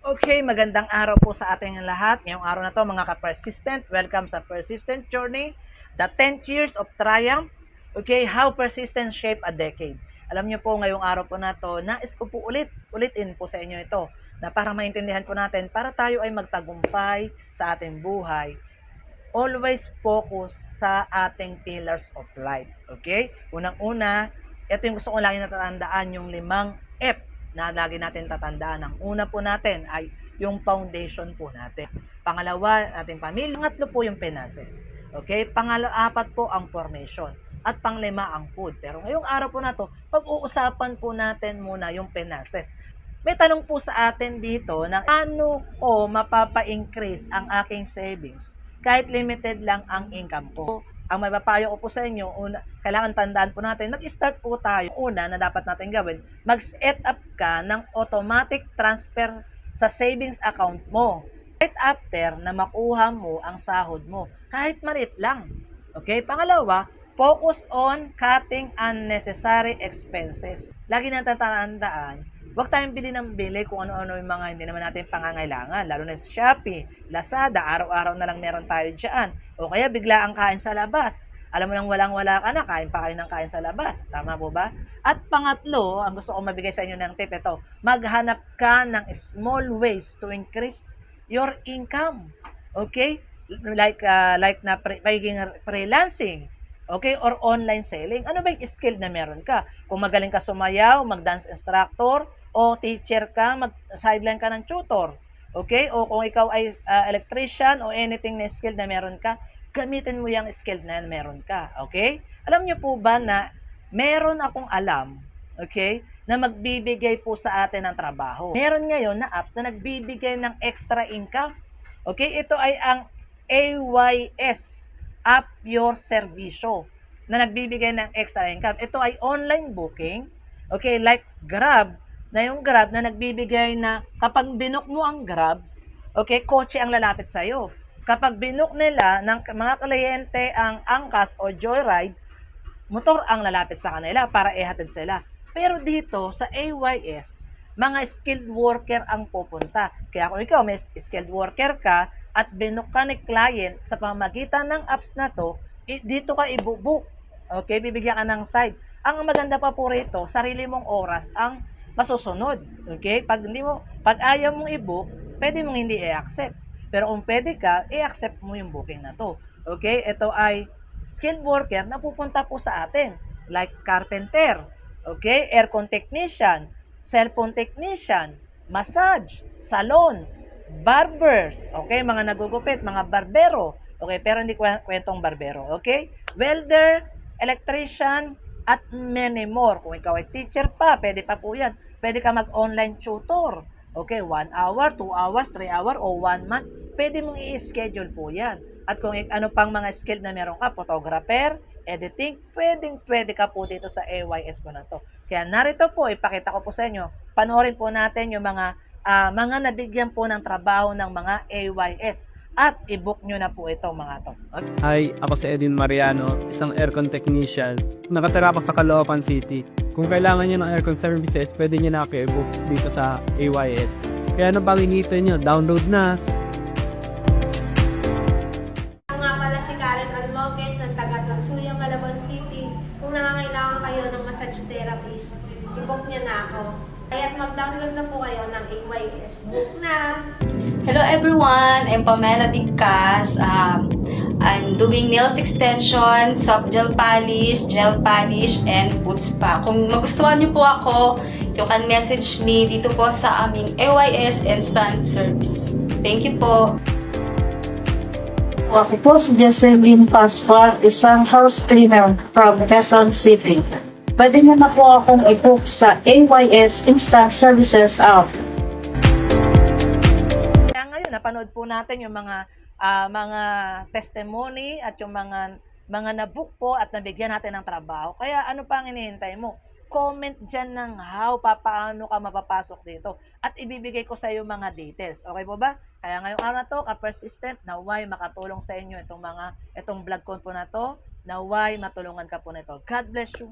Okay, magandang araw po sa ating lahat. Ngayong araw na to mga ka-persistent, welcome sa Persistent Journey, the 10 years of triumph. Okay, how persistence shape a decade. Alam niyo po ngayong araw po na to, nais ko po ulitin po sa inyo ito na para maintindihan po natin, para tayo ay magtagumpay sa ating buhay. Always focus sa ating pillars of life. Okay? Unang-una, ito yung gusto ko lagi natatandaan, yung 5 F na lagi natin tatandaan. Ang una po natin ay yung foundation po natin. Pangalawa, ating pamilya. Pangatlo po yung finances. Okay? Pangalapat po ang formation. At panglima ang food. Pero ngayong araw po na to, pag-uusapan po natin muna yung finances. May tanong po sa atin dito na paano ko mapapa-increase ang aking savings kahit limited lang ang income ko. Ang may papayo ko po sa inyo, kailangan tandaan po natin, mag-start po tayo. Una na dapat natin gawin, mag-set up ka ng automatic transfer sa savings account mo. Right after na makuha mo ang sahod mo, kahit maliit lang. Okay? Pangalawa, focus on cutting unnecessary expenses. Lagi natin tatandaan, huwag tayong bili ng bili kung ano-ano yung mga hindi naman natin pangangailangan. Lalo na sa Shopee, Lazada, araw-araw na lang meron tayo dyan. O kaya bigla ang kain sa labas. Alam mo nang walang-wala ka na, kain pa kayo ng kain sa labas. Tama po ba? At pangatlo, ang gusto ko mabigay sa inyo ng tip, ito, maghanap ka ng small ways to increase your income. Okay? Like na pagiging freelancing. Okay? Or online selling. Ano ba yung skill na meron ka? Kung magaling ka sumayaw, mag-dance instructor, o teacher ka, mag-sideline ka ng tutor. Okay? O kung ikaw ay electrician o anything na skill na meron ka, gamitin mo yung skill na meron ka. Okay? Alam niyo po ba na meron akong alam, okay, na magbibigay po sa atin ng trabaho. Meron ngayon na apps na nagbibigay ng extra income. Okay? Ito ay ang AYS, Up Your Servicio, na nagbibigay ng extra income. Ito ay online booking. Okay? Like Grab, na yung Grab na nagbibigay na kapag binook mo ang Grab, okay, kotse ang lalapit sa'yo. Kapag binook nila ng mga kliyente ang Angkas o Joyride, motor ang lalapit sa kanila para ihatid sila. Pero dito sa AYS, mga skilled worker ang pupunta. Kaya kung ikaw may skilled worker ka at binook ka ni client sa pamamagitan ng apps na to, dito ka ibubook. Okay, bibigyan ka ng side. Ang maganda pa po rito, sarili mong oras ang masusunod. Okay? Pag ayaw mong i-book, pwede mong hindi i-accept. Pero kung pwede ka, i-accept mo yung booking na to. Okay? Ito ay skilled worker na pupunta po sa atin. Like carpenter, okay? Aircon technician, cellphone technician, massage, salon, barbers, okay? Mga nagugupit, mga barbero, okay? Pero hindi kwentong barbero, okay? Welder, electrician, at many more. Kung ikaw ay teacher pa, pwede pa po yan. Pwede ka mag-online tutor. Okay, 1 hour, 2 hours, 3 hour, o 1 month. Pwede mong i-schedule po yan. At kung ano pang mga skill na meron ka, photographer, editing, pwede ka po dito sa AYS mo na to. Kaya narito po, ipakita ko po sa inyo, panoorin po natin yung mga nabigyan po ng trabaho ng mga AYS. At i-book nyo na po ito mga to. Okay? Hi, ako si Edwin Mariano, isang aircon technician. Nakatira ako sa Caloocan City. Kung kailangan niyo ng aircon services, pwede niyo na ako i-book dito sa AYS. Kaya ano bang hinihintay niyo? Download na! Ako nga pala si Karen Almoguez ng taga Tagsuyang, Malabon City. Kung nangangailangan kayo ng massage therapist, i-book niyo na ako. Kaya't mag-download na po kayo ng AYS. Book na! Hello everyone, I'm Pamela Bigcas. I'm doing nails extension, soft gel polish, and foot spa. Kung magustuhan niyo po ako, you can message me dito po sa aming AYS Instant Service. Thank you po. Ako po si Jesseline Pascual, isang house cleaner from Quezon City. Pwede niyo na po akong i-book sa AYS Instant Services app. Napanood po natin yung mga testimony at yung mga na-book po at nabigyan natin ng trabaho. Kaya ano pa ang hinihintay mo? Comment dyan ng how, paano ka mapapasok dito. At ibibigay ko sa iyo mga details. Okay po ba? Kaya ngayong araw na to, ka-persistent, naway makatulong sa inyo itong vlog ko po na to. Naway matulungan ka po nito. God bless you.